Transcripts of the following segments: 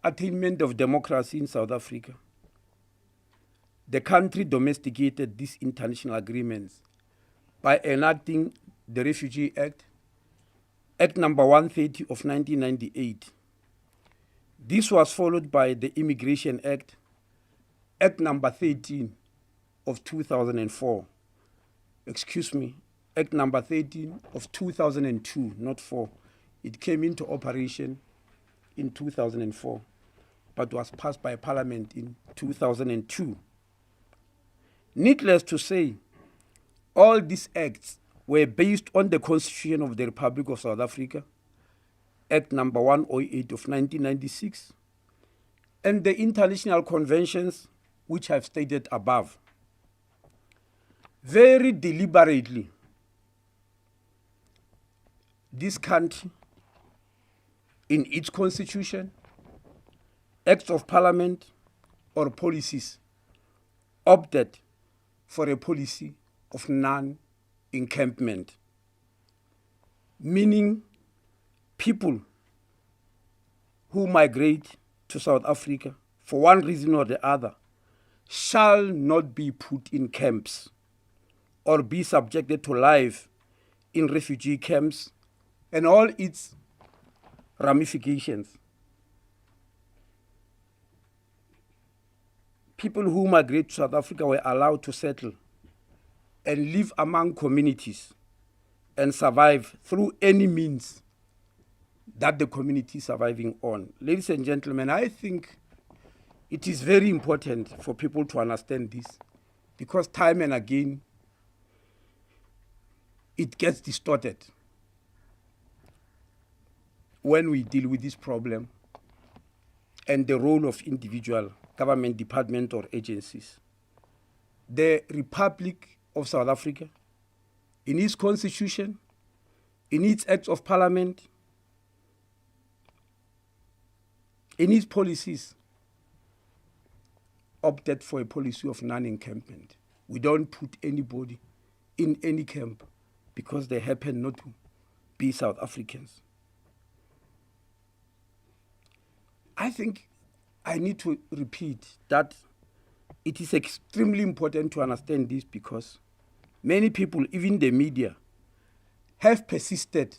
attainment of democracy in South Africa, the country domesticated these international agreements by enacting the Refugee Act, Act number 130 of 1998. This was followed by the Immigration Act, Act number 13 of 2004. Excuse me, Act number 13 of 2002, not 4. It came into operation in 2004, but was passed by Parliament in 2002. Needless to say, all these acts were based on the Constitution of the Republic of South Africa, Act number 108 of 1996, and the international conventions which I've stated above. Very deliberately, this country, in its constitution, acts of parliament, or policies, opted for a policy of non-encampment, meaning people who migrate to South Africa for one reason or the other shall not be put in camps or be subjected to life in refugee camps and all its ramifications. People who migrate to South Africa were allowed to settle and live among communities and survive through any means that the community is surviving on. Ladies and gentlemen, I think it is very important for people to understand this, because time and again it gets distorted when we deal with this problem and the role of individual government department or agencies. The Republic of South Africa, in its constitution, in its acts of parliament, in its policies, opted for a policy of non-encampment. We don't put anybody in any camp because they happen not to be South Africans. I think I need to repeat that it is extremely important to understand this, because many people, even the media, have persisted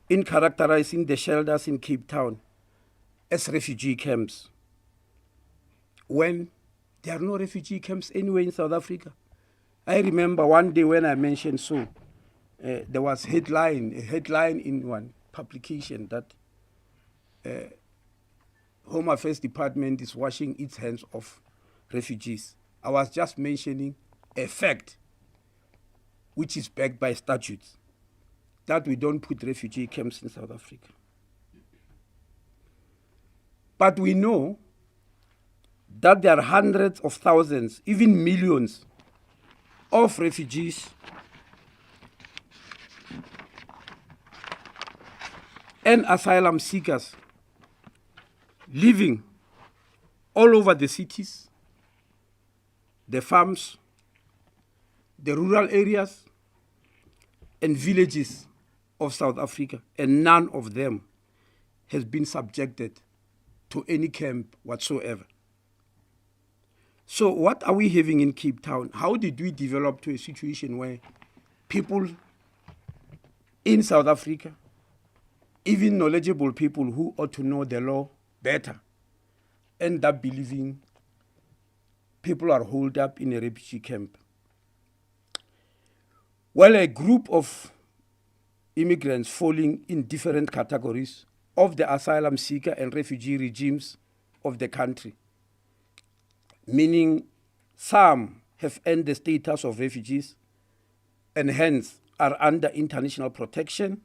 in characterizing the shelters in Cape Town as refugee camps, when there are no refugee camps anywhere in South Africa. I remember one day when I mentioned so, there was a headline in one publication that Home Affairs Department is washing its hands of refugees. I was just mentioning a fact which is backed by statutes, that we don't put refugee camps in South Africa. But we know that there are hundreds of thousands, even millions, of refugees and asylum seekers living all over the cities, the farms, the rural areas, and villages of South Africa, and none of them has been subjected to any camp whatsoever. So what are we having in Cape Town? How did we develop to a situation where people in South Africa, even knowledgeable people who ought to know the law better, end up believing people are holed up in a refugee camp? Well, a group of immigrants falling in different categories of the asylum seeker and refugee regimes of the country, meaning some have earned the status of refugees and hence are under international protection.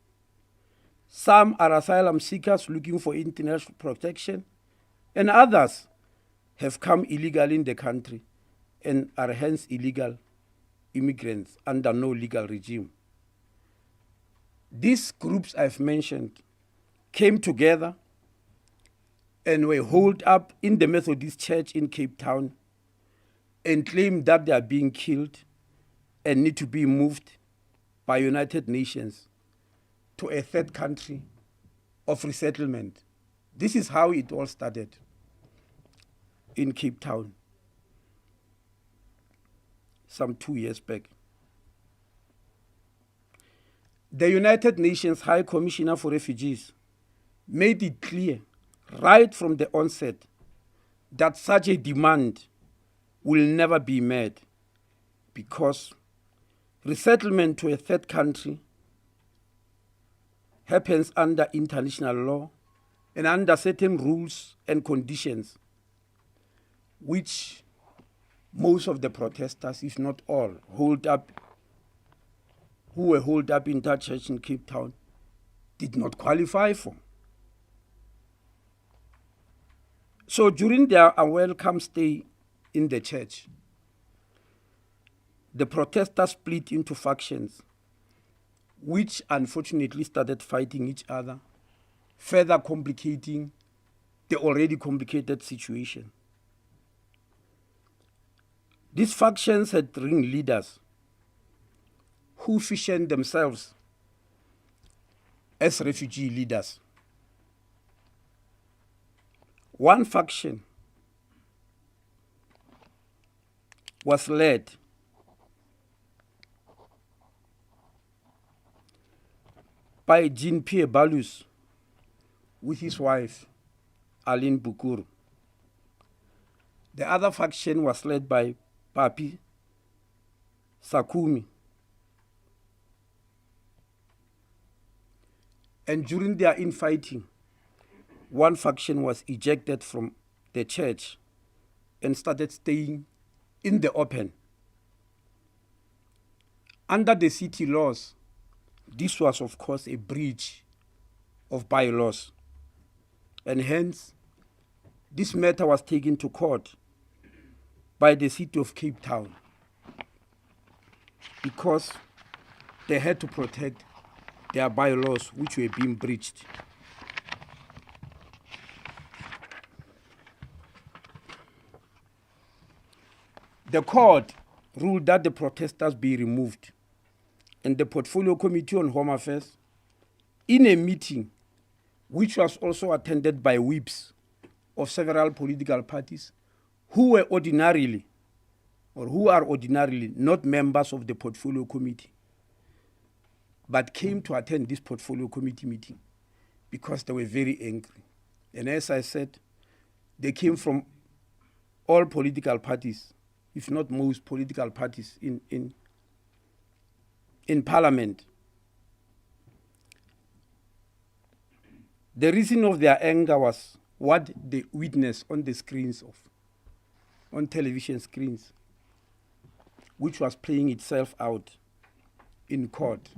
Some are asylum seekers looking for international protection, and others have come illegally in the country and are hence illegal immigrants under no legal regime. These groups I've mentioned came together and were holed up in the Methodist Church in Cape Town and claimed that they are being killed and need to be moved by United Nations to a third country of resettlement, This is how it all started in Cape Town some 2 years back. The United Nations High Commissioner for Refugees made it clear right from the onset that such a demand will never be met because resettlement to a third country happens under international law and under certain rules and conditions, which most of the protesters, if not all, who were holed up in that church in Cape Town, did not qualify for. So during their unwelcome stay in the church, the protesters split into factions, which unfortunately started fighting each other, further complicating the already complicated situation. These factions had ringleaders who fashioned themselves as refugee leaders. One faction was led by Jean-Pierre Balus with his wife, Aline Bukuru. The other faction was led by Papi Sakumi. And during their infighting, one faction was ejected from the church and started staying in the open. Under the city laws, this was, of course, a breach of bylaws. And hence, this matter was taken to court by the city of Cape Town because they had to protect their bylaws which were being breached. The court ruled that the protesters be removed, and the Portfolio Committee on Home Affairs, in a meeting which was also attended by whips of several political parties who are ordinarily not members of the Portfolio Committee, but came to attend this Portfolio Committee meeting because they were very angry. And as I said, they came from all political parties, if not most political parties in Parliament. The reason of their anger was what they witnessed on the screens on television screens, which was playing itself out in court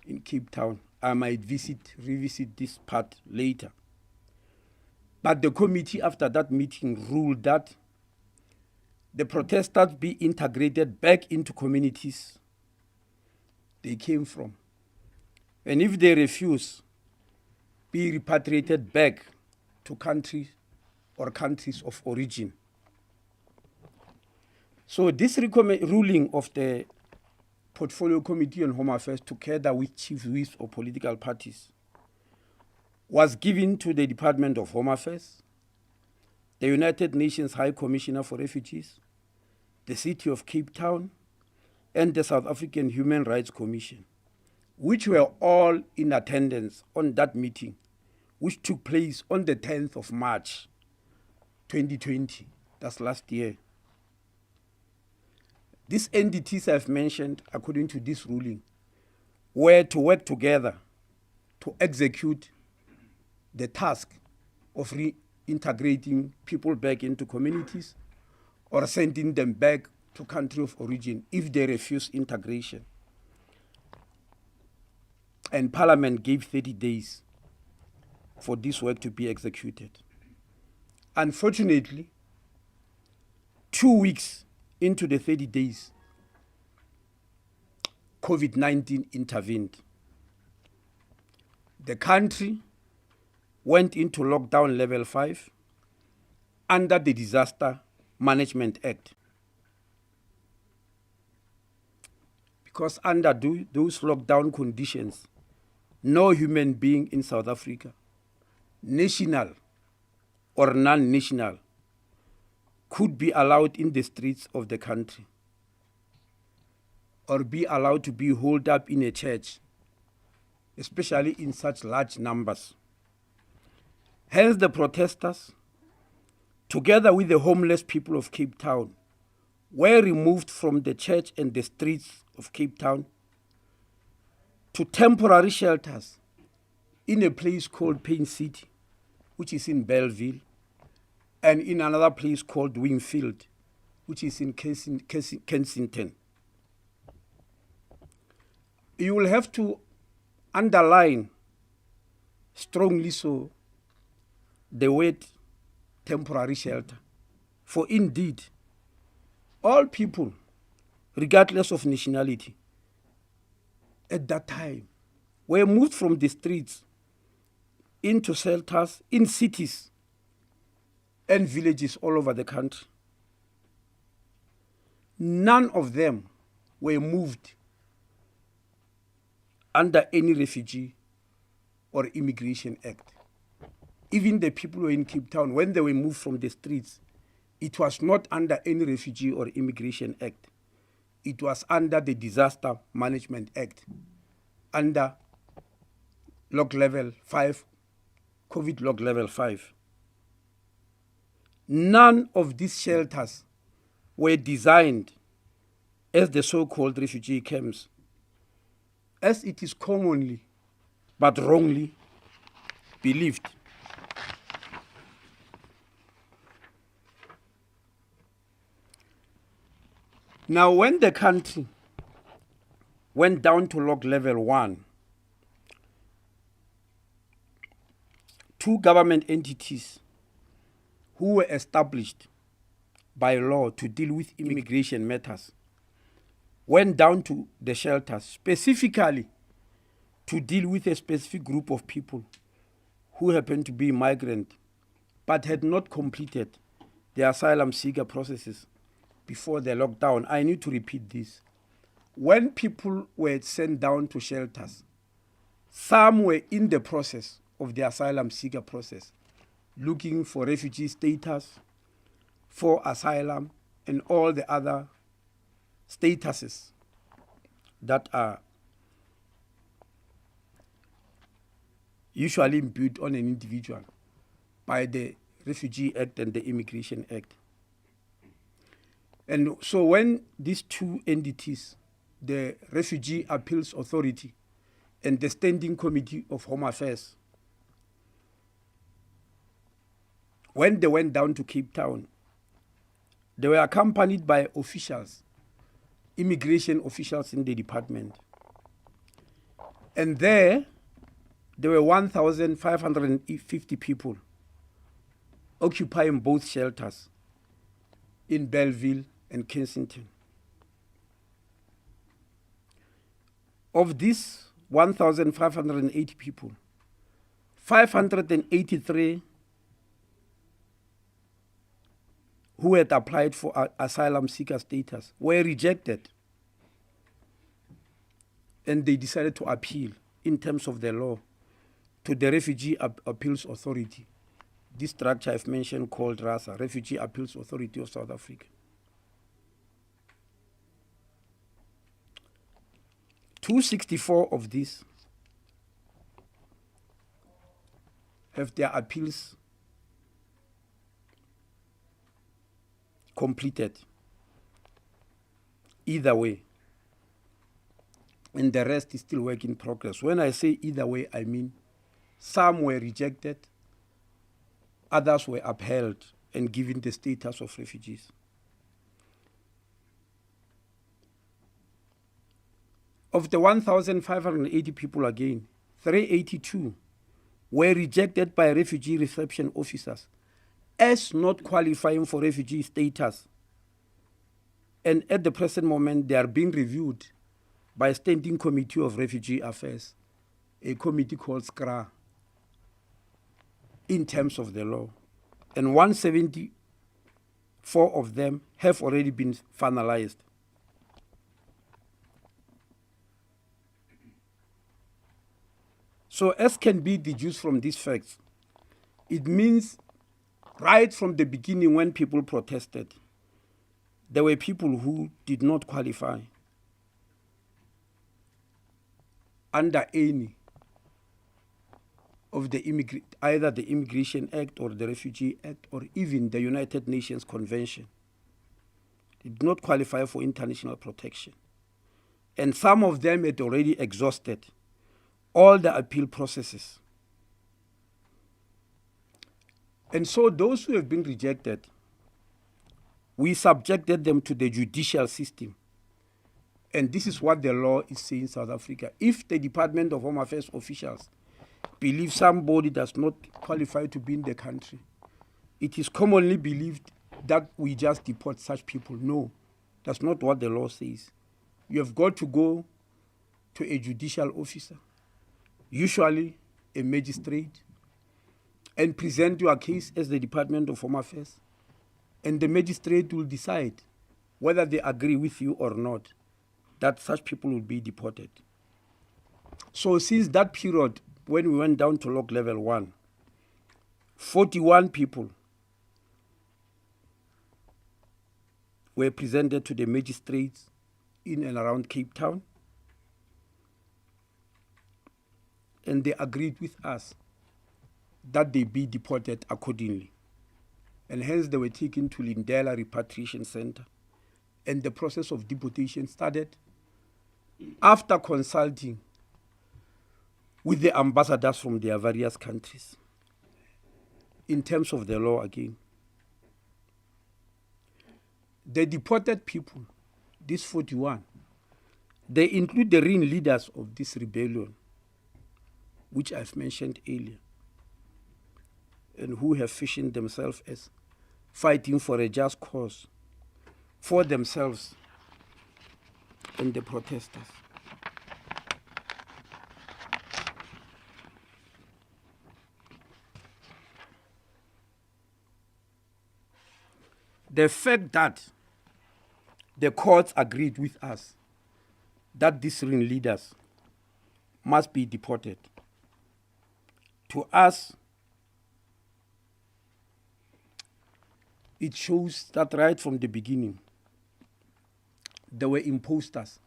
in Cape Town. I might revisit this part later. But the committee after that meeting ruled that the protesters be integrated back into communities they came from. And if they refuse, be repatriated back to countries or countries of origin. So this ruling of the Portfolio Committee on Home Affairs, together with chief whips of political parties, was given to the Department of Home Affairs, the United Nations High Commissioner for Refugees, the City of Cape Town, and the South African Human Rights Commission, which were all in attendance on that meeting, which took place on the 10th of March, 2020. That's last year. These entities I've mentioned, according to this ruling, were to work together to execute the task of reintegrating people back into communities or sending them back to country of origin if they refuse integration. And Parliament gave 30 days for this work to be executed. Unfortunately, 2 weeks into the 30 days, COVID-19 intervened. The country went into lockdown level 5 under the Disaster Management Act. Because under those lockdown conditions, no human being in South Africa national or non-national, could be allowed in the streets of the country or be allowed to be holed up in a church, especially in such large numbers. Hence the protesters, together with the homeless people of Cape Town, were removed from the church and the streets of Cape Town to temporary shelters in a place called Paint City, which is in Belleville, and in another place called Wingfield, which is in Kensington. You will have to underline strongly so the word temporary shelter. For indeed, all people, regardless of nationality, at that time, were moved from the streets into shelters in cities and villages all over the country. None of them were moved under any refugee or immigration act. Even the people who were in Cape Town, when they were moved from the streets, it was not under any refugee or immigration act. It was under the Disaster Management Act, under log level 5, COVID log level 5. None of these shelters were designed as the so-called refugee camps, as it is commonly but wrongly believed. Now, when the country went down to log level 1, two government entities who were established by law to deal with immigration matters went down to the shelters specifically to deal with a specific group of people who happened to be migrant but had not completed the asylum seeker processes before the lockdown. I need to repeat this. When people were sent down to shelters, some were in the process of the asylum seeker process, looking for refugee status, for asylum, and all the other statuses that are usually imbued on an individual by the Refugee Act and the Immigration Act. And so when these two entities, the Refugee Appeals Authority and the Standing Committee of Home Affairs, when they went down to Cape Town, they were accompanied by officials, immigration officials in the department. And there were 1,550 people occupying both shelters in Belleville and Kensington. Of these 1,580 people, 583 who had applied for asylum seeker status were rejected, and they decided to appeal in terms of the law to the Refugee Appeals Authority, this structure I've mentioned called RASA, Refugee Appeals Authority of South Africa. 264 of these have their appeals completed either way, and the rest is still work in progress. When I say either way, I mean some were rejected, others were upheld and given the status of refugees. Of the 1,580 people again, 382 were rejected by refugee reception officers as not qualifying for refugee status. And at the present moment, they are being reviewed by Standing Committee of Refugee Affairs, a committee called SCRA, in terms of the law. And 174 of them have already been finalized. So as can be deduced from these facts, It means right from the beginning when people protested, there were people who did not qualify under any of the either the Immigration Act or the Refugee Act or even the United Nations Convention. Did not qualify for international protection. And some of them had already exhausted all the appeal processes. And so those who have been rejected, we subjected them to the judicial system. And this is what the law is saying in South Africa. If the Department of Home Affairs officials believe somebody does not qualify to be in the country, it is commonly believed that we just deport such people. No, that's not what the law says. You have got to go to a judicial officer, usually a magistrate, and present your case as the Department of Home Affairs. And the magistrate will decide whether they agree with you or not that such people will be deported. So since that period, when we went down to log level 1, 41 people were presented to the magistrates in and around Cape Town, and they agreed with us that they be deported accordingly. And hence they were taken to Lindela Repatriation Center. And the process of deportation started after consulting with the ambassadors from their various countries. In terms of the law again, the deported people, these 41, they include the ringleaders of this rebellion, which I've mentioned earlier, and who have fashioned themselves as fighting for a just cause for themselves and the protesters. The fact that the courts agreed with us that these ringleaders must be deported, to us, it shows that right from the beginning, there were imposters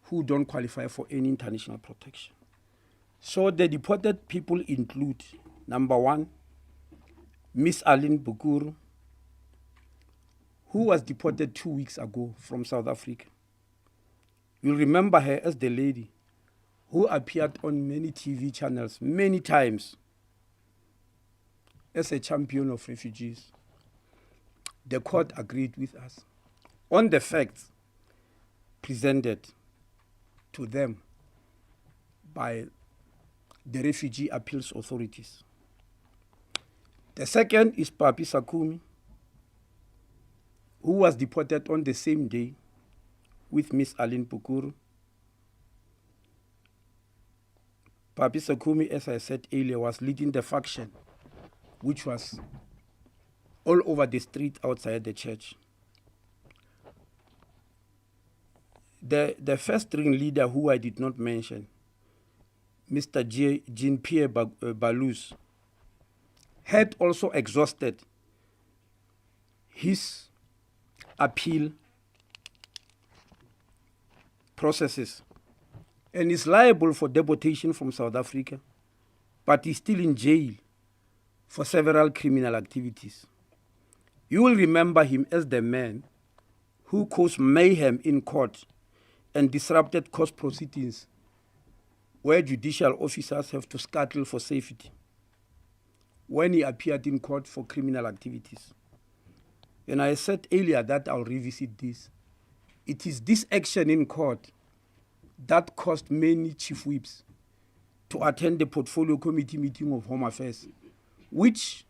who don't qualify for any international protection. So the deported people include, number 1, Miss Aline Bukuru, who was deported 2 weeks ago from South Africa. You'll remember her as the lady who appeared on many TV channels many times as a champion of refugees. The court agreed with us on the facts presented to them by the refugee appeals authorities. The second is Papi Sakumi, who was deported on the same day with Miss Aline Bukuru. Papi Sakumi, as I said earlier, was leading the faction which was all over the street outside the church. The first ringleader, who I did not mention, Mr. Jean-Pierre Balous, had also exhausted his appeal processes and is liable for deportation from South Africa, but is still in jail for several criminal activities. You will remember him as the man who caused mayhem in court and disrupted court proceedings where judicial officers have to scuttle for safety when he appeared in court for criminal activities. And I said earlier that I'll revisit this. It is this action in court that caused many chief whips to attend the portfolio committee meeting of Home Affairs, which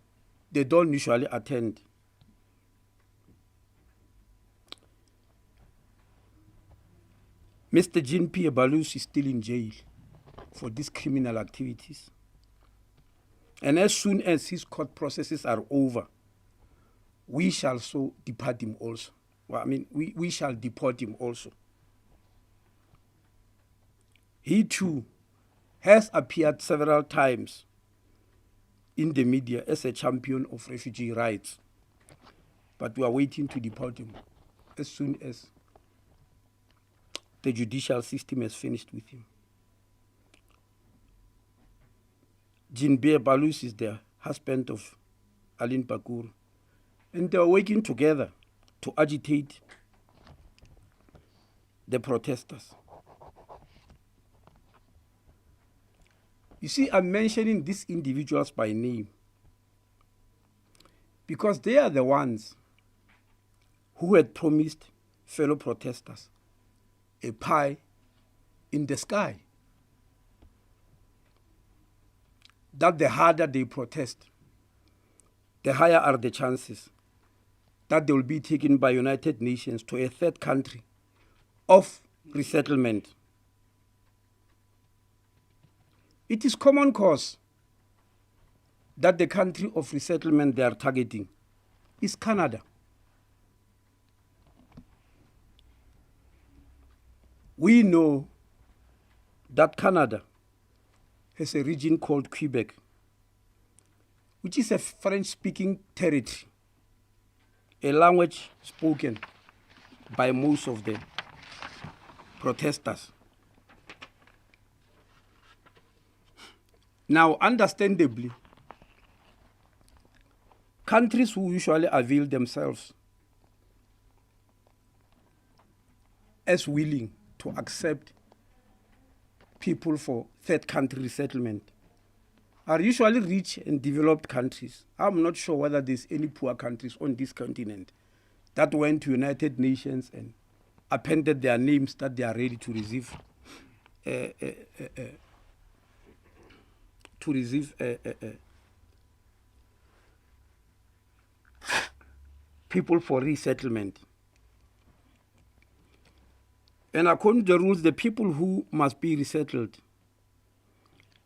they don't usually attend. Mr. Jean-Pierre Balous is still in jail for these criminal activities. And as soon as his court processes are over, we shall so deport him also. Well, I mean, we shall deport him also. He too has appeared several times in the media as a champion of refugee rights. But we are waiting to deport him as soon as the judicial system has finished with him. Jinbir Balus is the husband of Aline Bakuru, and they are working together to agitate the protesters. You see, I'm mentioning these individuals by name because they are the ones who had promised fellow protesters a pie in the sky. That the harder they protest, the higher are the chances that they will be taken by United Nations to a third country of resettlement. It is common cause that the country of resettlement they are targeting is Canada. We know that Canada has a region called Quebec, which is a French-speaking territory, a language spoken by most of the protesters. Now, understandably, countries who usually avail themselves as willing to accept people for third country resettlement are usually rich and developed countries. I'm not sure whether there's any poor countries on this continent that went to United Nations and appended their names that they are ready to receive people for resettlement. And according to the rules, the people who must be resettled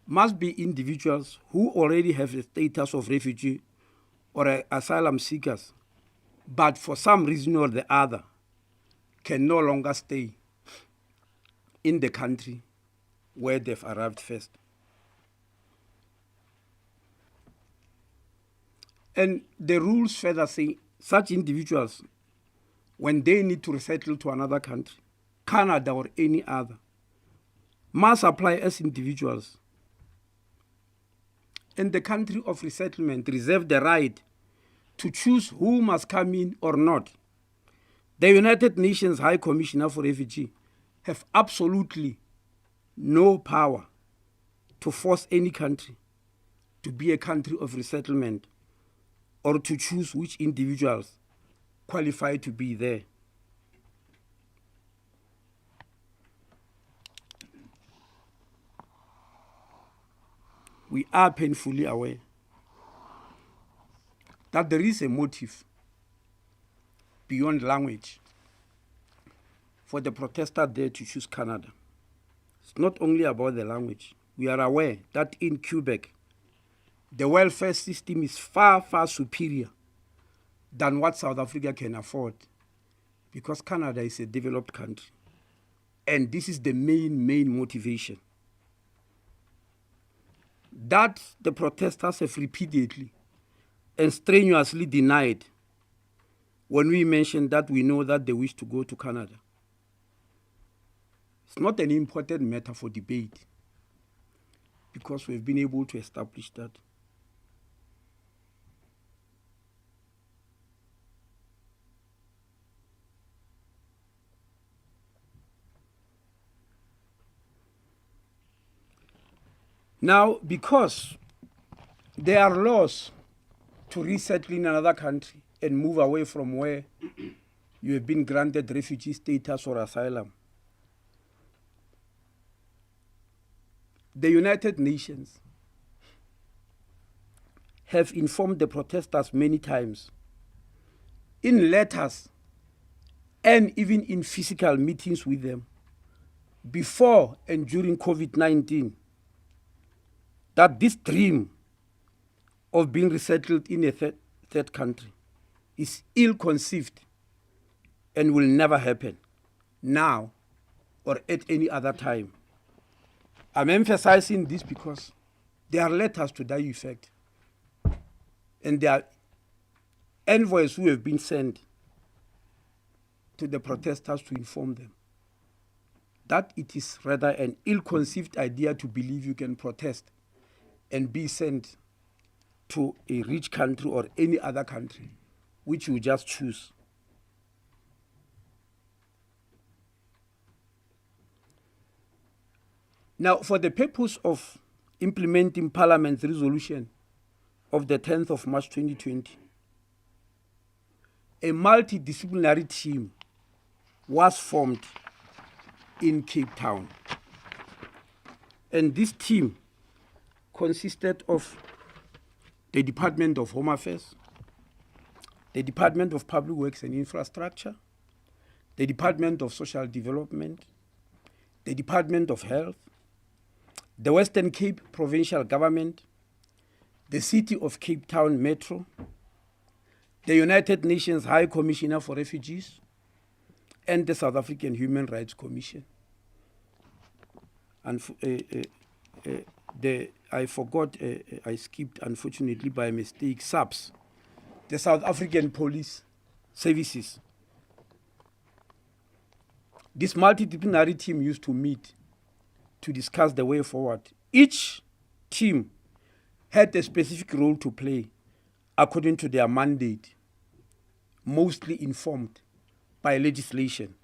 must be individuals who already have a status of refugee or asylum seekers, but for some reason or the other can no longer stay in the country where they've arrived first. And the rules further say such individuals, when they need to resettle to another country, Canada or any other, must apply as individuals. And the country of resettlement reserve the right to choose who must come in or not. The United Nations High Commissioner for Refugees have absolutely no power to force any country to be a country of resettlement or to choose which individuals qualify to be there. We are painfully aware that there is a motive beyond language for the protester there to choose Canada. It's not only about the language. We are aware that in Quebec, the welfare system is far, far superior than what South Africa can afford, because Canada is a developed country. And this is the main motivation that the protesters have repeatedly and strenuously denied when we mentioned that we know that they wish to go to Canada. It's not an important matter for debate because we've been able to establish that. Now, because there are laws to resettle in another country and move away from where you have been granted refugee status or asylum, the United Nations have informed the protesters many times in letters and even in physical meetings with them before and during COVID-19 that this dream of being resettled in a third country is ill-conceived and will never happen now or at any other time. I'm emphasizing this because there are letters to that effect And there are envoys who have been sent to the protesters to inform them that it is rather an ill-conceived idea to believe you can protest and be sent to a rich country or any other country, which you just choose. Now, for the purpose of implementing Parliament's resolution of the 10th of March 2020, a multidisciplinary team was formed in Cape Town. And this team consisted of the Department of Home Affairs, the Department of Public Works and Infrastructure, the Department of Social Development, the Department of Health, the Western Cape Provincial Government, the City of Cape Town Metro, the United Nations High Commissioner for Refugees, and the South African Human Rights Commission. And I forgot, I skipped, unfortunately, by mistake, SAPS, the South African Police Services. This multidisciplinary team used to meet to discuss the way forward. Each team had a specific role to play according to their mandate, mostly informed by legislation.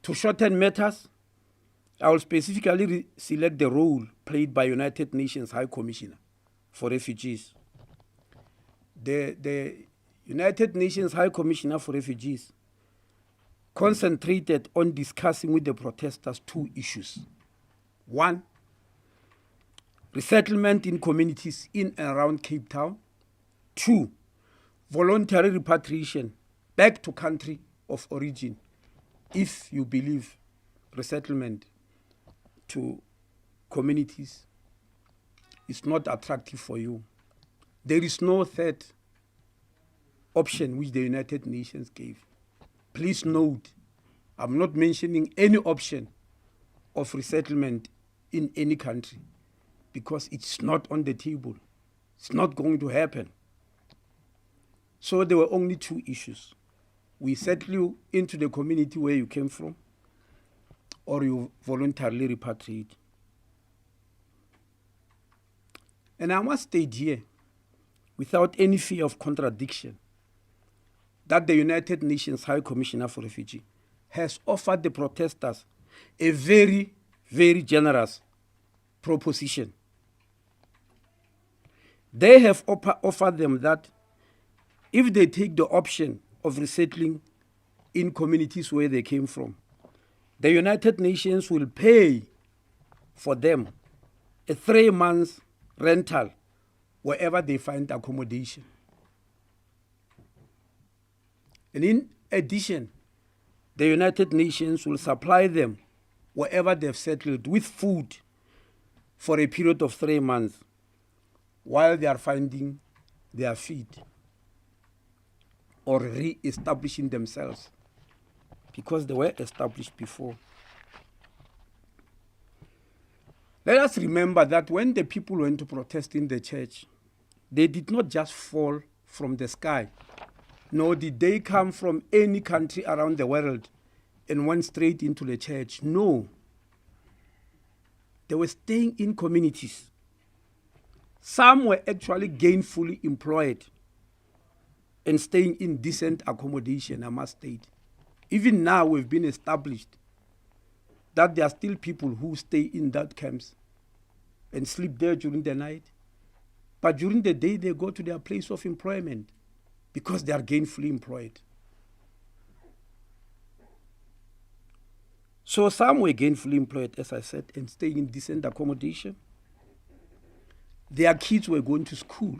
To shorten matters, I will specifically select the role played by United Nations High Commissioner for Refugees. The United Nations High Commissioner for Refugees concentrated on discussing with the protesters two issues. One, resettlement in communities in and around Cape Town. Two, voluntary repatriation back to country of origin if you believe resettlement to communities is not attractive for you. There is no third option which the United Nations gave. Please note, I'm not mentioning any option of resettlement in any country because it's not on the table. It's not going to happen. So there were only two issues. We settle you into the community where you came from, or you voluntarily repatriate. And I must state here, without any fear of contradiction, that the United Nations High Commissioner for Refugees has offered the protesters a very, very generous proposition. They have offered them that if they take the option of resettling in communities where they came from, the United Nations will pay for them a 3-month rental wherever they find accommodation. And in addition, the United Nations will supply them wherever they've settled with food for a period of 3 months while they are finding their feet or re-establishing themselves because they were established before. Let us remember that when the people went to protest in the church, they did not just fall from the sky, nor did they come from any country around the world and went straight into the church. No. They were staying in communities. Some were actually gainfully employed and staying in decent accommodation, I must state. Even now, we've been established that there are still people who stay in that camps and sleep there during the night. But during the day, they go to their place of employment because they are gainfully employed. So some were gainfully employed, as I said, and staying in decent accommodation. Their kids were going to school.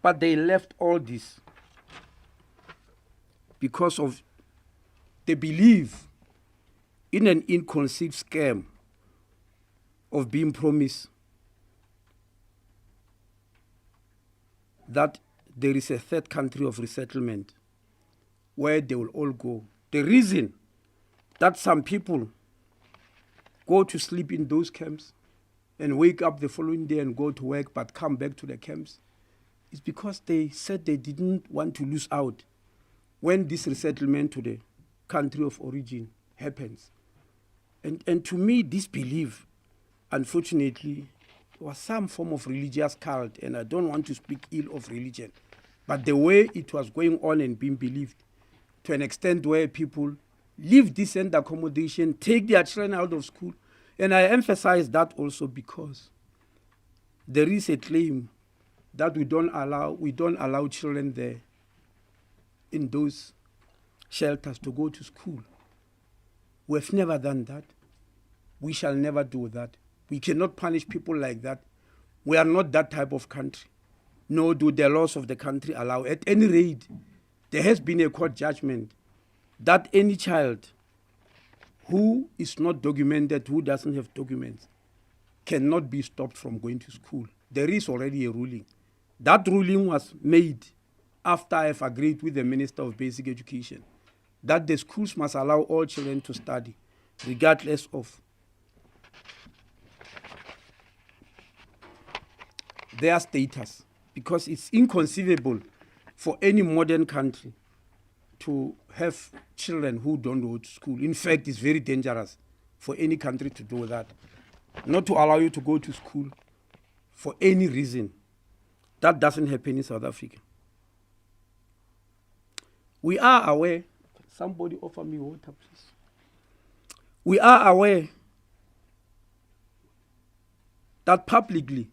But they left all this because of the belief in an inconceived scam of being promised that there is a third country of resettlement where they will all go. The reason that some people go to sleep in those camps and wake up the following day and go to work but come back to the camps, is because they said they didn't want to lose out when this resettlement to the country of origin happens. And to me, this belief, unfortunately, was some form of religious cult, and I don't want to speak ill of religion, but the way it was going on and being believed to an extent where people leave decent accommodation, take their children out of school. And I emphasize that also because there is a claim that we don't allow children there in those shelters to go to school. We've never done that. We shall never do that. We cannot punish people like that. We are not that type of country. Nor do the laws of the country allow. At any rate, there has been a court judgment that any child who is not documented, who doesn't have documents, cannot be stopped from going to school. There is already a ruling. That ruling was made after I have agreed with the Minister of Basic Education that the schools must allow all children to study, regardless of their status, because it's inconceivable for any modern country to have children who don't go to school. In fact, it's very dangerous for any country to do that, not to allow you to go to school for any reason. That doesn't happen in South Africa. We are aware, somebody offer me water, please. We are aware that publicly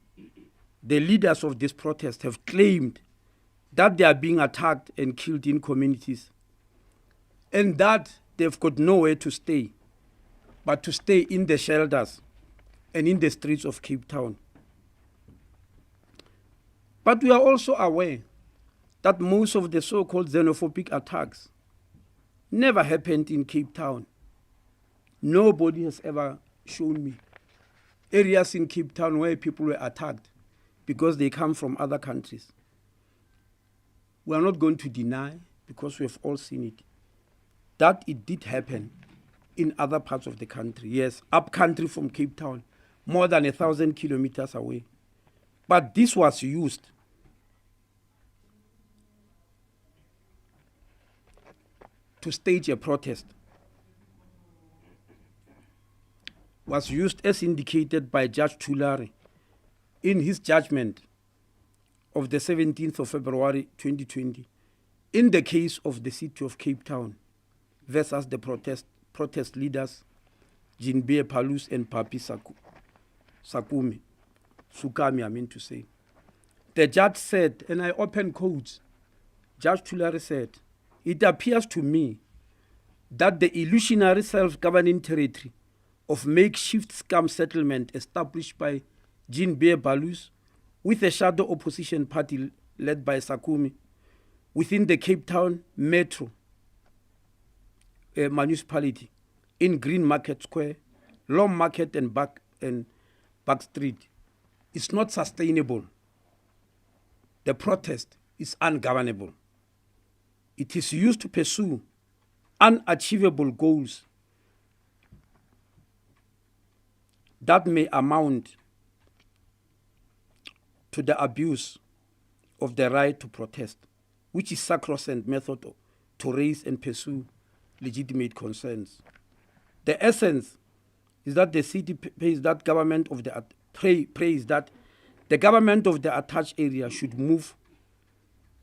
the leaders of this protest have claimed that they are being attacked and killed in communities, and that they've got nowhere to stay but to stay in the shelters and in the streets of Cape Town. But we are also aware that most of the so-called xenophobic attacks never happened in Cape Town. Nobody has ever shown me areas in Cape Town where people were attacked because they come from other countries. We are not going to deny, because we have all seen it, that it did happen in other parts of the country. Yes, up country from Cape Town, more than 1,000 kilometers away. But this was used to stage a protest, was used as indicated by Judge Tulare in his judgment of the 17th of February 2020 in the case of the city of Cape Town versus the protest leaders Jinbe Palus and Papi Sukami, I mean to say. The judge said, and I open quotes, Judge Tulare said, "It appears to me that the illusionary self-governing territory of makeshift scam settlement established by Jinbe Palus with a shadow opposition party led by Sakumi within the Cape Town Metro municipality in Green Market Square, Long Market and Back Street is not sustainable. The protest is ungovernable. It is used to pursue unachievable goals that may amount to the abuse of the right to protest, which is sacrosanct method to raise and pursue legitimate concerns. The essence is that the city prays that the government of the attached area should move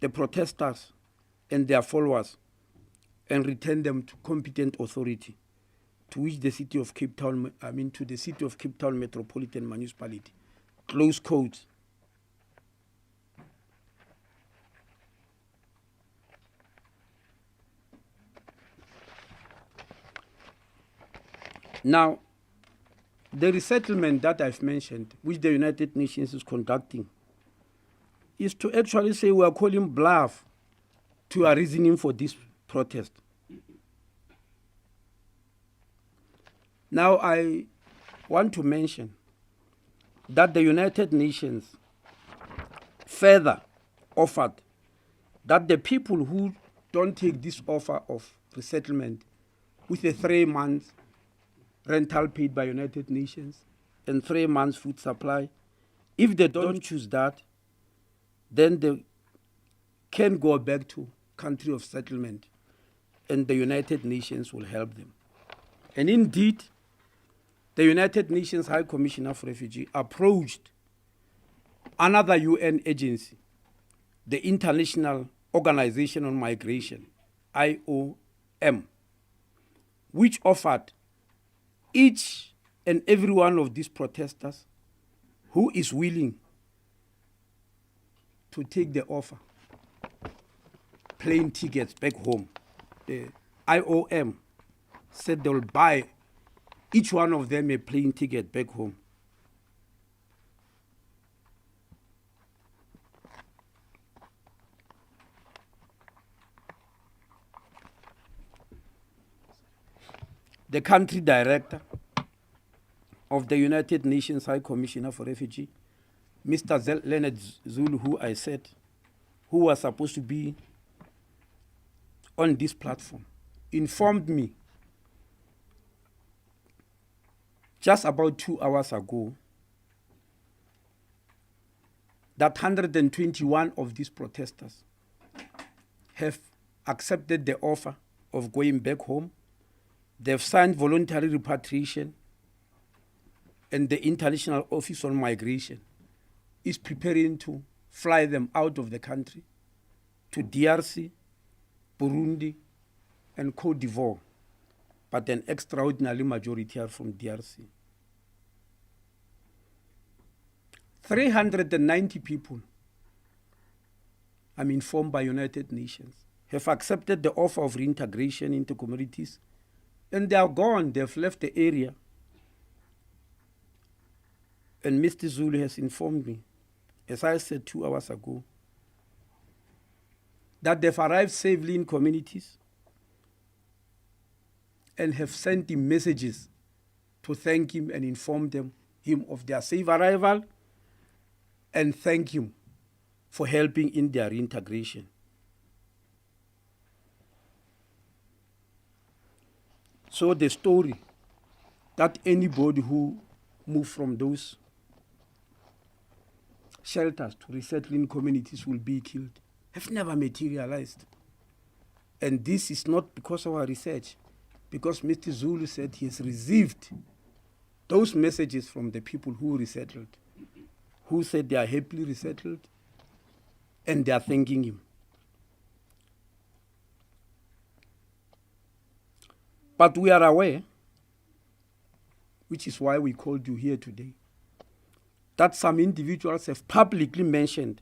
the protesters and their followers and return them to competent authority, to which the city of Cape Town, to the city of Cape Town Metropolitan Municipality. Close quotes. Now, the resettlement that I've mentioned, which the United Nations is conducting, is to actually say we are calling bluff to our reasoning for this protest. Now, I want to mention that the United Nations further offered that the people who don't take this offer of resettlement with a 3-month rental paid by United Nations, and 3 months food supply. If they don't choose that, then they can go back to country of settlement, and the United Nations will help them. And indeed, the United Nations High Commissioner for Refugees approached another UN agency, the International Organization on Migration, IOM, which offered each and every one of these protesters who is willing to take the offer plane tickets back home. The IOM said they will buy each one of them a plane ticket back home. The country director of the United Nations High Commissioner for Refugees, Mr. Leonard Zulu, who I said, who was supposed to be on this platform, informed me just about 2 hours ago that 121 of these protesters have accepted the offer of going back home. They've signed voluntary repatriation, and the International Office on Migration is preparing to fly them out of the country to DRC, Burundi, and Cote d'Ivoire, but an extraordinary majority are from DRC. 390 people, I'm informed by United Nations, have accepted the offer of reintegration into communities, and they are gone. They've left the area. And Mr. Zulu has informed me, as I said 2 hours ago, that they've arrived safely in communities and have sent him messages to thank him and inform him of their safe arrival and thank him for helping in their reintegration. So the story that anybody who moved from those shelters to resettling communities will be killed have never materialized. And this is not because of our research, because Mr. Zulu said he has received those messages from the people who resettled, who said they are happily resettled and they are thanking him. But we are aware, which is why we called you here today, that some individuals have publicly mentioned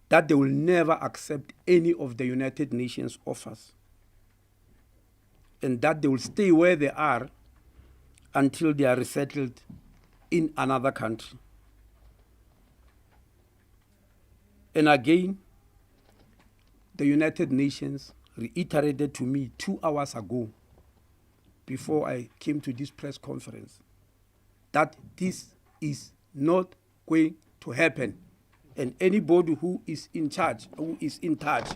that they will never accept any of the United Nations offers and that they will stay where they are until they are resettled in another country. And again, the United Nations reiterated to me 2 hours ago, before I came to this press conference, that this is not going to happen. And anybody who is in charge, who is in touch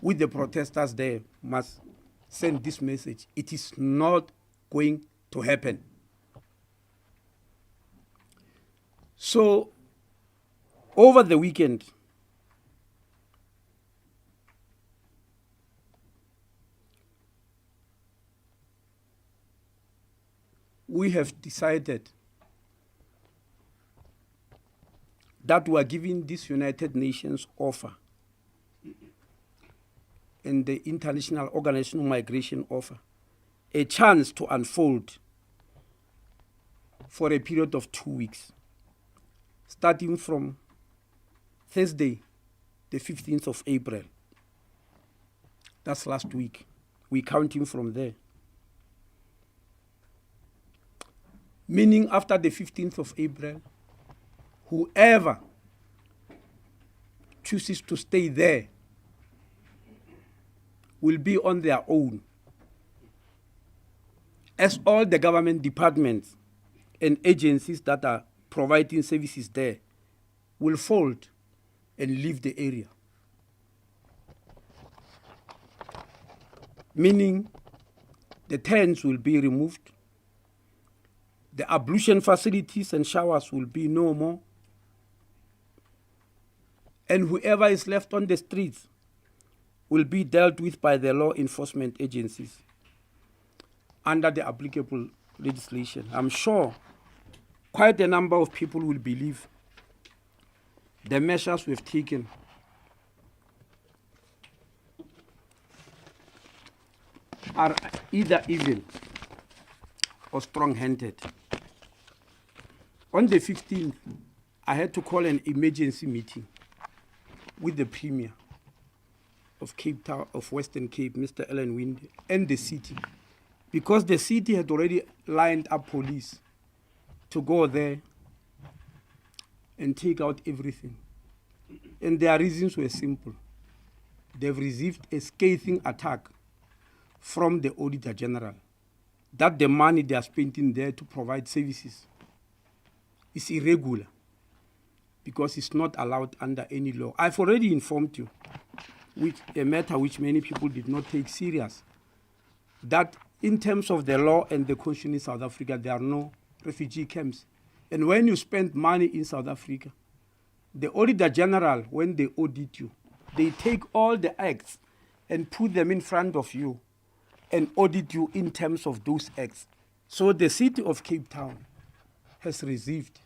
with the protesters there must send this message. It is not going to happen. So, over the weekend, we have decided that we are giving this United Nations offer and the International Organization on Migration offer a chance to unfold for a period of 2 weeks, starting from Thursday, the 15th of April. That's last week. We're counting from there. Meaning after the 15th of April, whoever chooses to stay there will be on their own, as all the government departments and agencies that are providing services there will fold and leave the area. Meaning the tents will be removed, The ablution facilities and showers will be no more. And whoever is left on the streets will be dealt with by the law enforcement agencies under the applicable legislation. I'm sure quite a number of people will believe the measures we've taken are either evil or strong-handed. On the 15th, I had to call an emergency meeting with the Premier of Cape Town, of Western Cape, Mr. Aaron Motsoaledi, and the city, because the city had already lined up police to go there and take out everything. And their reasons were simple. They've received a scathing attack from the Auditor General that the money they are spending there to provide services is irregular because it's not allowed under any law. I've already informed you, which a matter which many people did not take serious, that in terms of the law and the constitution in South Africa, there are no refugee camps. And when you spend money in South Africa, the Auditor General, when they audit you, they take all the acts and put them in front of you and audit you in terms of those acts. So the city of Cape Town has received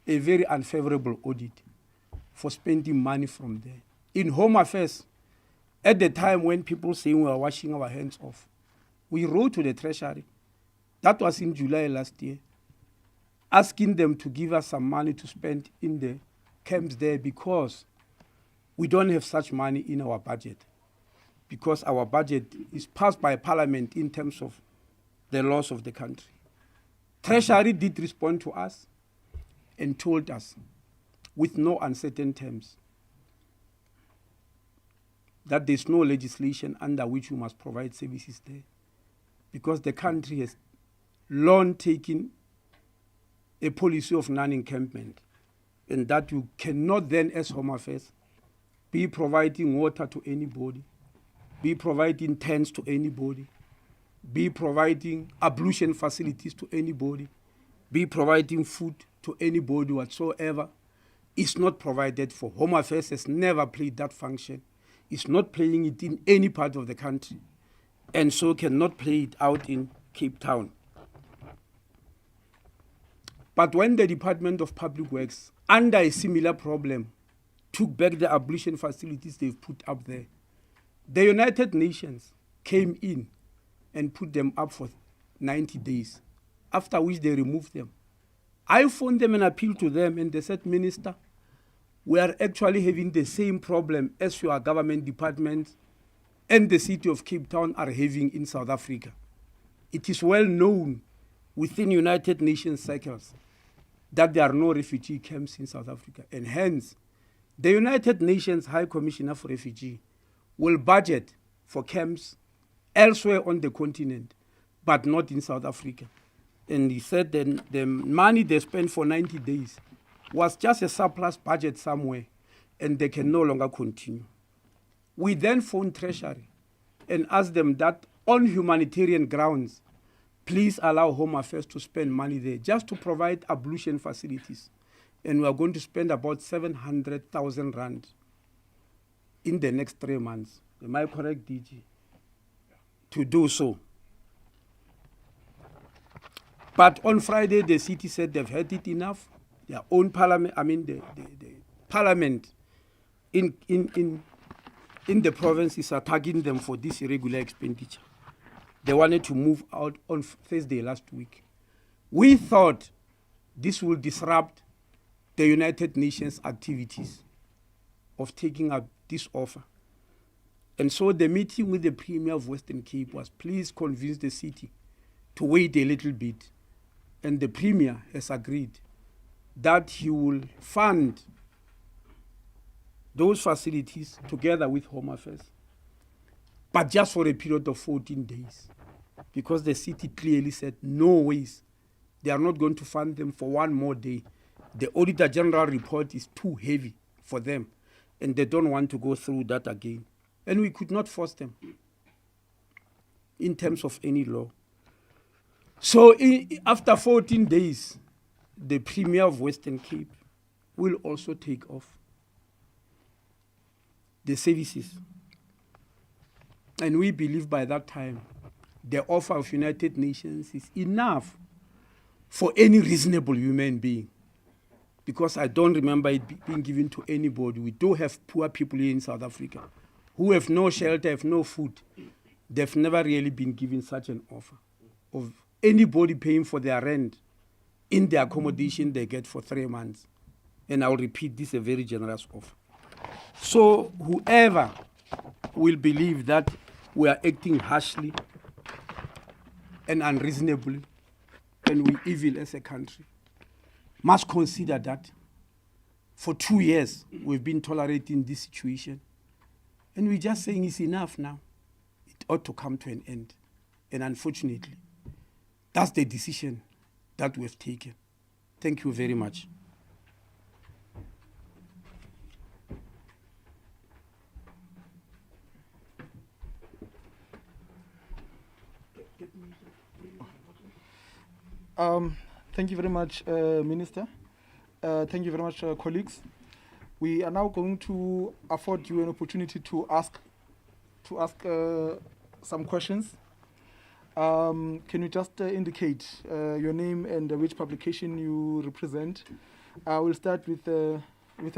a very unfavorable audit for spending money from there. In Home Affairs, at the time when people saying we are washing our hands off, we wrote to the Treasury, that was in July last year, asking them to give us some money to spend in the camps there because we don't have such money in our budget, because our budget is passed by Parliament in terms of the laws of the country. Treasury did respond to us and told us, with no uncertain terms, that there's no legislation under which we must provide services there, because the country has long taken a policy of non-encampment, and that you cannot then, as Home Affairs, be providing water to anybody, be providing tents to anybody, be providing ablution facilities to anybody, be providing food to anybody whatsoever. Is not provided for. Home Affairs has never played that function. It's not playing it in any part of the country, and so cannot play it out in Cape Town. But when the Department of Public Works, under a similar problem, took back the ablution facilities they've put up there, the United Nations came in and put them up for 90 days, after which they removed them. I phoned them and appealed to them, and they said, Minister, we are actually having the same problem as your government departments and the city of Cape Town are having in South Africa. It is well known within United Nations circles that there are no refugee camps in South Africa, and hence the United Nations High Commissioner for Refugee will budget for camps elsewhere on the continent, but not in South Africa. And he said that the money they spent for 90 days was just a surplus budget somewhere, and they can no longer continue. We then phoned Treasury and asked them that on humanitarian grounds, please allow Home Affairs to spend money there just to provide ablution facilities. And we are going to spend about 700,000 rand in the next 3 months. Am I correct, DG? To do so. But on Friday, the city said they've had it enough. Their own parliament, the parliament in the province is attacking them for this irregular expenditure. They wanted to move out on Thursday last week. We thought this will disrupt the United Nations activities of taking up this offer. And so the meeting with the Premier of Western Cape was, please convince the city to wait a little bit. And the Premier has agreed that he will fund those facilities together with Home Affairs, but just for a period of 14 days, because the city clearly said no ways, they are not going to fund them for one more day. The Auditor General report is too heavy for them, and they don't want to go through that again. And we could not force them in terms of any law. So after 14 days, the Premier of Western Cape will also take off the services. And we believe by that time, the offer of United Nations is enough for any reasonable human being. Because I don't remember it being given to anybody. We do have poor people here in South Africa who have no shelter, have no food. They've never really been given such an offer of anybody paying for their rent in the accommodation they get for 3 months. And I'll repeat, this is a very generous offer. So whoever will believe that we are acting harshly and unreasonably and we're evil as a country must consider that for 2 years we've been tolerating this situation. And we're just saying it's enough now. It ought to come to an end. And unfortunately, that's the decision that we've taken. Thank you very much. Thank you very much, Minister. Thank you very much, colleagues. We are now going to afford you an opportunity to ask some questions. Can you just indicate your name and which publication you represent? We'll start with a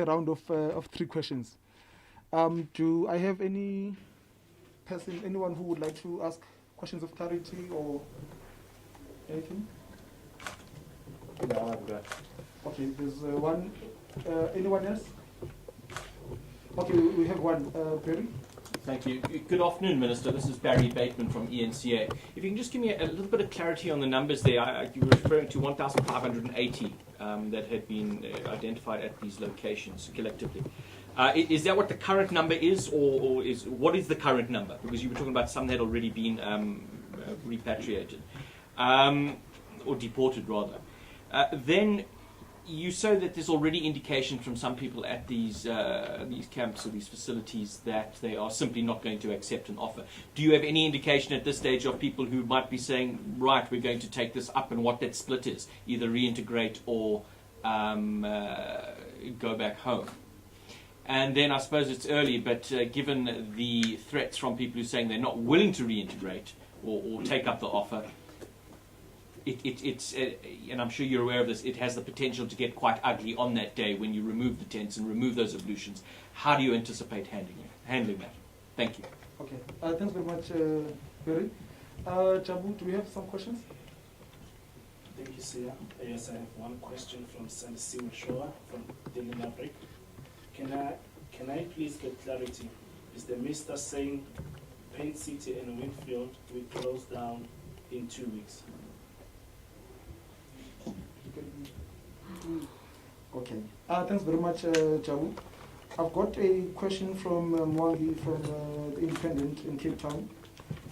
round of 3 questions. Do I have anyone who would like to ask questions of clarity or anything? No, I'm good. Okay, there's one. Anyone else? Okay, we have one. Barry? Thank you. Good afternoon, Minister. This is Barry Bateman from ENCA. If you can just give me a little bit of clarity on the numbers there. You were referring to 1,580 that had been identified at these locations collectively. Is that what the current number is, or what is the current number? Because you were talking about some that had already been repatriated, or deported rather. Then you say that there's already indication from some people at these camps or these facilities that they are simply not going to accept an offer. Do you have any indication at this stage of people who might be saying, right, we're going to take this up, and what that split is, either reintegrate or go back home? And then I suppose it's early, but given the threats from people who are saying they're not willing to reintegrate or take up the offer, it's and I'm sure you're aware of this, it has the potential to get quite ugly on that day when you remove the tents and remove those ablutions. How do you anticipate handling that? Thank you. Okay, thanks very much, Barry. Jabu, do we have some questions? Thank you, Sia. Yes, I have one question from Sandisiwe Shoa from Daily Maverick. Can I please get clarity? Is the minister saying Paint City and Wingfield will close down in 2 weeks? Okay. Thanks very much, Jabu. I've got a question from Mwangi from the Independent in Cape Town.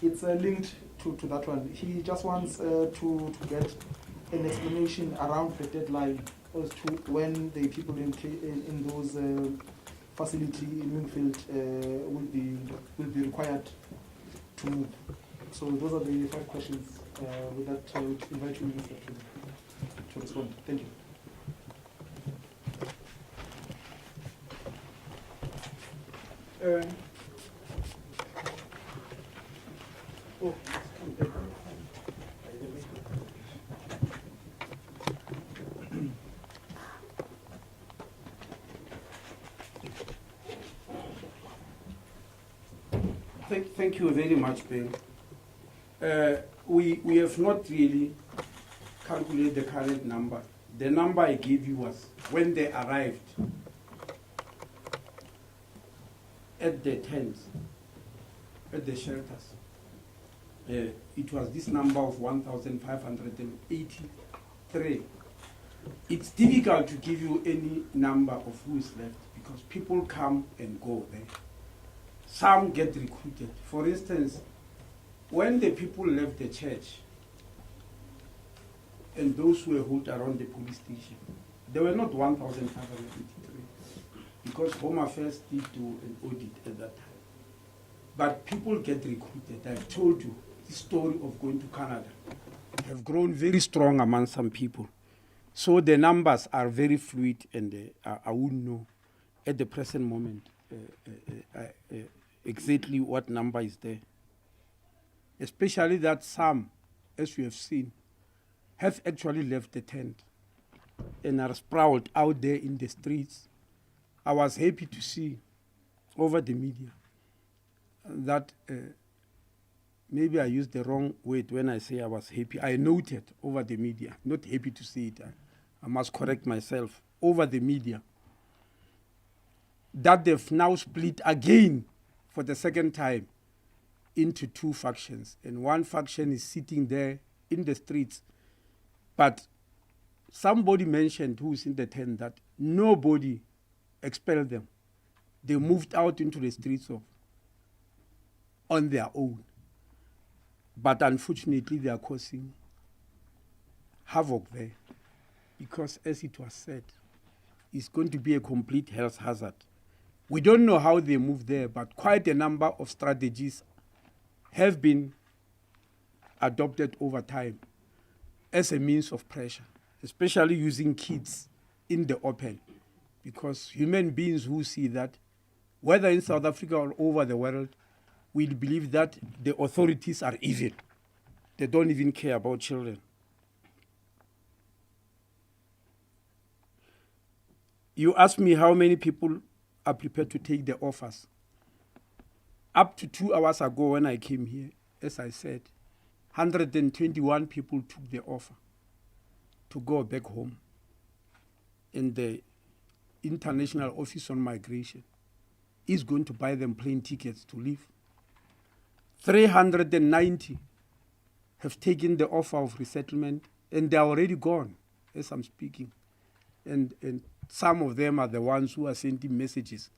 It's linked to that one. He just wants to get an explanation around the deadline as to when the people in those facilities in Wingfield will be required to move. So those are the 5 questions. With that, I would invite you, Minister, to respond. Thank you. Thank you very much, Ben. We have not really calculated the current number. The number I gave you was when they arrived at the tents, at the shelters. It was this number of 1,583. It's difficult to give you any number of who is left because people come and go there. Some get recruited. For instance, when the people left the church and those who were held around the police station, there were not 1,583 because Home Affairs did do an audit at that time. But people get recruited. I've told you the story of going to Canada. have grown very strong among some people. So the numbers are very fluid, and I wouldn't know at the present moment exactly what number is there. Especially that some, as we have seen, have actually left the tent and are sprawled out there in the streets. I was happy to see over the media that maybe I used the wrong word when I say I was happy. I noted over the media, not happy to see it. I must correct myself. Over the media, that they've now split again for the second time into two factions. And one faction is sitting there in the streets. But somebody mentioned, who's in the tent, that nobody expelled them. They moved out into the streets on their own. But unfortunately, they are causing havoc there. Because as it was said, it's going to be a complete health hazard. We don't know how they move there, but quite a number of strategies have been adopted over time as a means of pressure, especially using kids in the open. Because human beings who see that, whether in South Africa or over the world, will believe that the authorities are evil. They don't even care about children. You asked me how many people are prepared to take the offers. Up to 2 hours ago when I came here, as I said, 121 people took the offer to go back home. And the International Office on Migration is going to buy them plane tickets to leave. 390 have taken the offer of resettlement, and they are already gone as I'm speaking. And some of them are the ones who are sending messages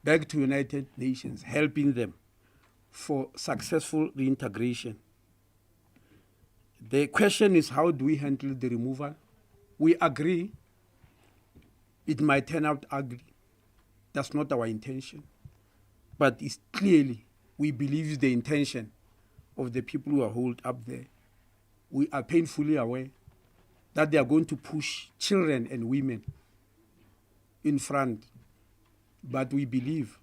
back to United Nations, helping them for successful reintegration. The question is, how do we handle the removal? We agree it might turn out ugly. That's not our intention. But it's clearly, we believe the intention of the people who are holed up there. We are painfully aware that they are going to push children and women in front. But we believe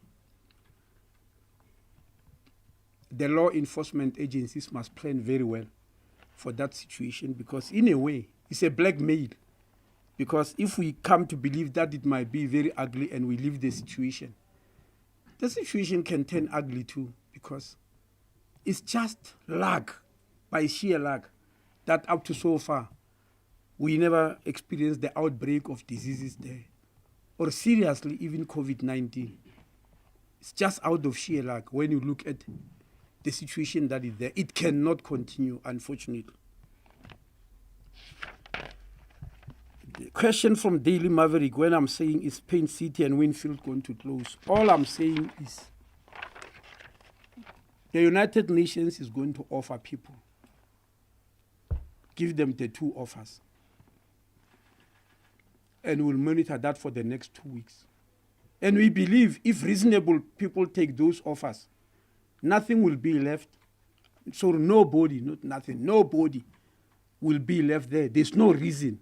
the law enforcement agencies must plan very well for that situation, because in a way, it's a blackmail. Because if we come to believe that it might be very ugly and we leave the situation can turn ugly too, because it's just luck, by sheer luck, that up to so far, we never experienced the outbreak of diseases there, or seriously, even COVID-19. It's just out of sheer luck when you look at the situation that is there. It cannot continue, unfortunately. The question from Daily Maverick, when I'm saying is Paint City and Wingfield going to close, all I'm saying is the United Nations is going to offer people, give them the 2 offers. And we'll monitor that for the next 2 weeks. And we believe if reasonable people take those offers, nothing will be left. So nobody, not nothing, nobody will be left there. There's no reason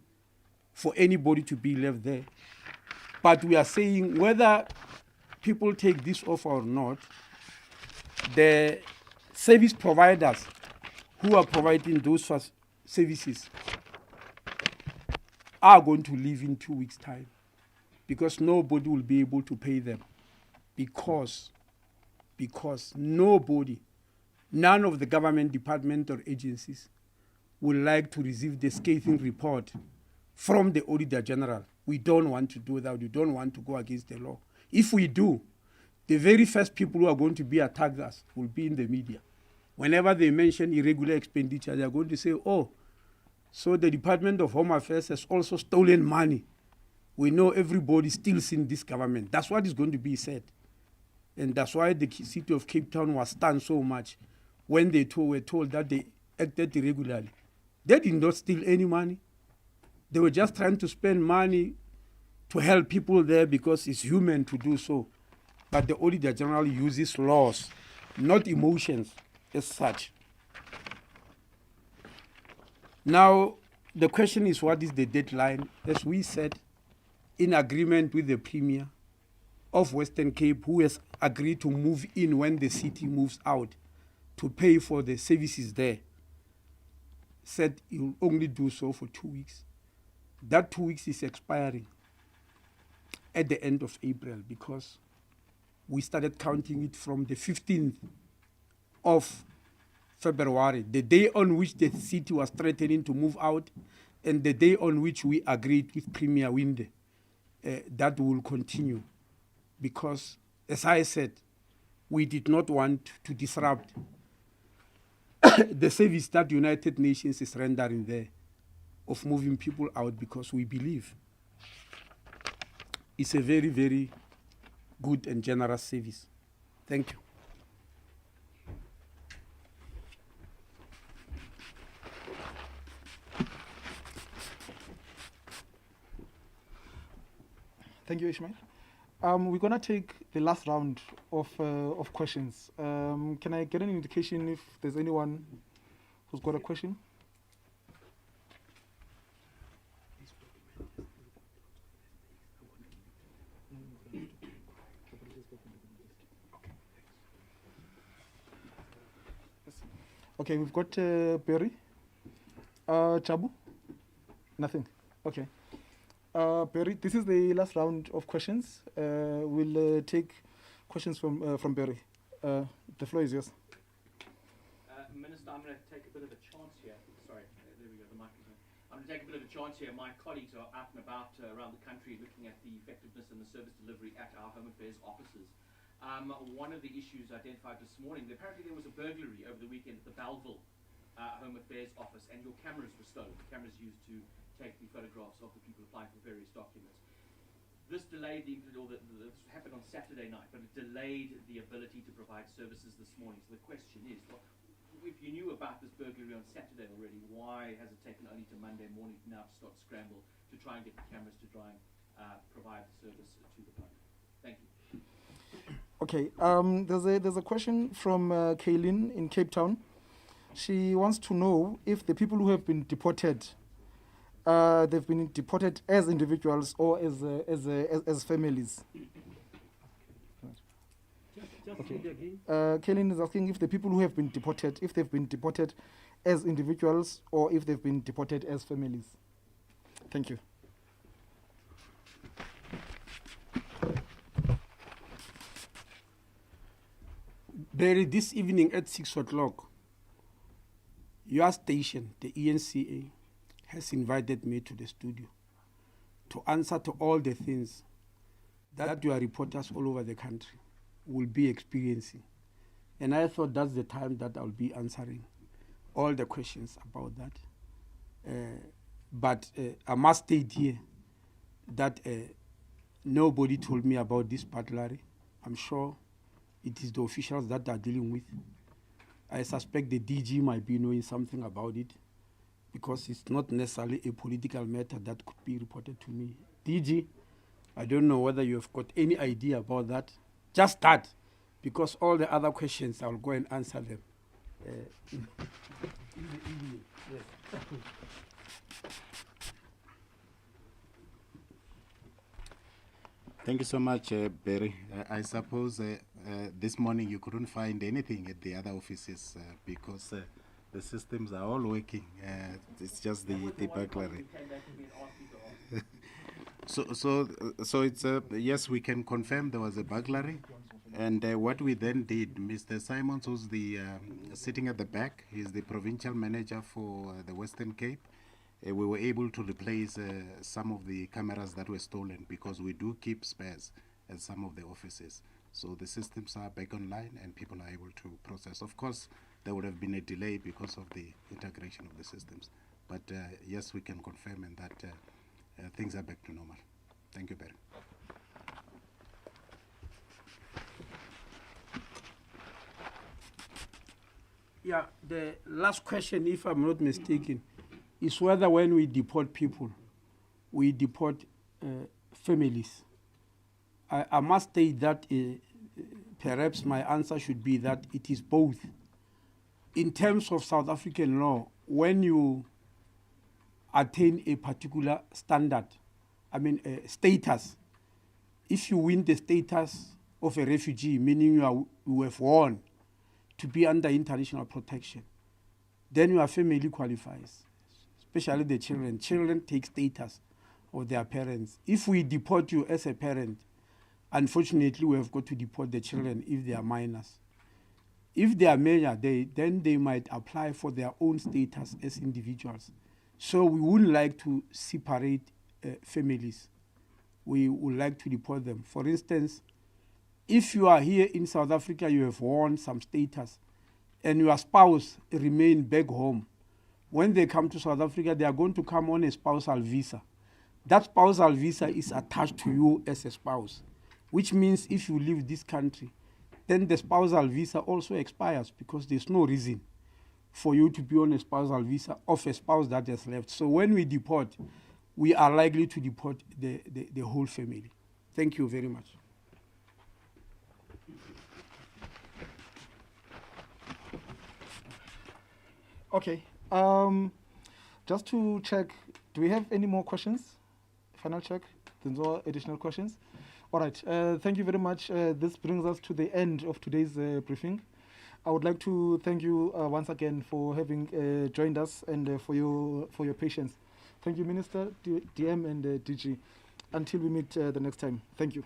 for anybody to be left there. But we are saying whether people take this offer or not, the service providers who are providing those services are going to leave in 2 weeks' time, because nobody will be able to pay them, because nobody, none of the government department or agencies would like to receive the scathing report from the Auditor General. We don't want to do that. We don't want to go against the law. If we do, the very first people who are going to be attacked us will be in the media. Whenever they mention irregular expenditure, they are going to say, oh, so the Department of Home Affairs has also stolen money. We know everybody steals in this government. That's what is going to be said. And that's why the city of Cape Town was stunned so much when they were told that they acted irregularly. They did not steal any money. They were just trying to spend money to help people there because it's human to do so. But the Auditor General uses laws, not emotions as such. Now, the question is, what is the deadline? As we said, in agreement with the Premier of Western Cape, who has agreed to move in when the city moves out to pay for the services there, said he will only do so for 2 weeks. That 2 weeks is expiring at the end of April because we started counting it from the 15th of February, the day on which the city was threatening to move out, and the day on which we agreed with Premier Winde that will continue. Because, as I said, we did not want to disrupt the service that United Nations is rendering there of moving people out, because we believe it's a very, very good and generous service. Thank you. Thank you, Ishmael. We're going to take the last round of questions. Can I get an indication if there's anyone who's got a question? Okay, we've got Perry. Chabu? Nothing. Okay. Perry, this is the last round of questions. We'll take questions from Perry. The floor is yours. Minister, I'm going to take a bit of a chance here. Sorry, there we go, the mic is on. I'm going to take a bit of a chance here. My colleagues are out and about around the country looking at the effectiveness and the service delivery at our Home Affairs offices. One of the issues identified this morning, apparently there was a burglary over the weekend at the Belleville Home Affairs office, and your cameras were stolen. The cameras used to take the photographs of the people applying for various documents. This delayed this happened on Saturday night, but it delayed the ability to provide services this morning. So the question is, well, if you knew about this burglary on Saturday already, why has it taken only to Monday morning now to start scramble to try and get the cameras to try and provide the service to the public? Thank you. Okay, there's a question from Kaylin in Cape Town. She wants to know if the people who have been deported, they've been deported as individuals or as families. Okay. Kaylin is asking if the people who have been deported, if they've been deported as individuals or if they've been deported as families. Thank you. Barry, this evening at 6 o'clock, your station, the ENCA, has invited me to the studio to answer to all the things that your reporters all over the country will be experiencing. And I thought that's the time that I'll be answering all the questions about that. But I must state here that nobody told me about this burglary. I'm sure it is the officials that are dealing with. I suspect the DG might be knowing something about it because it's not necessarily a political matter that could be reported to me. DG, I don't know whether you have got any idea about that. Just that, because all the other questions, I'll go and answer them in the evening. Yes. Thank you so much, Barry. I suppose this morning you couldn't find anything at the other offices because the systems are all working. It's just the burglary. So it's yes, we can confirm there was a burglary, and what we then did, Mr. Simons, who's the sitting at the back, he's the provincial manager for the Western Cape. We were able to replace some of the cameras that were stolen because we do keep spares at some of the offices. So the systems are back online and people are able to process. Of course, there would have been a delay because of the integration of the systems. But yes, we can confirm and that things are back to normal. Thank you, Barry. Yeah, the last question, if I'm not mistaken, is whether when we deport people, we deport families. I must state that perhaps my answer should be that it is both. In terms of South African law, when you attain a particular standard, status. If you win the status of a refugee, meaning you have won to be under international protection, then your family qualifies, especially the children. Children take status of their parents. If we deport you as a parent, unfortunately, we have got to deport the children if they are minors. If they are major, then they might apply for their own status as individuals. So we wouldn't like to separate families. We would like to deport them. For instance, if you are here in South Africa, you have won some status, and your spouse remain back home. When they come to South Africa, they are going to come on a spousal visa. That spousal visa is attached to you as a spouse, which means if you leave this country, then the spousal visa also expires because there's no reason for you to be on a spousal visa of a spouse that has left. So when we deport, we are likely to deport the whole family. Thank you very much. Okay. Just to check, do we have any more questions? Final check. There's no additional questions. All right. Thank you very much. This brings us to the end of today's briefing. I would like to thank you once again for having joined us and for your patience. Thank you, Minister, DM, and DG. Until we meet the next time. Thank you.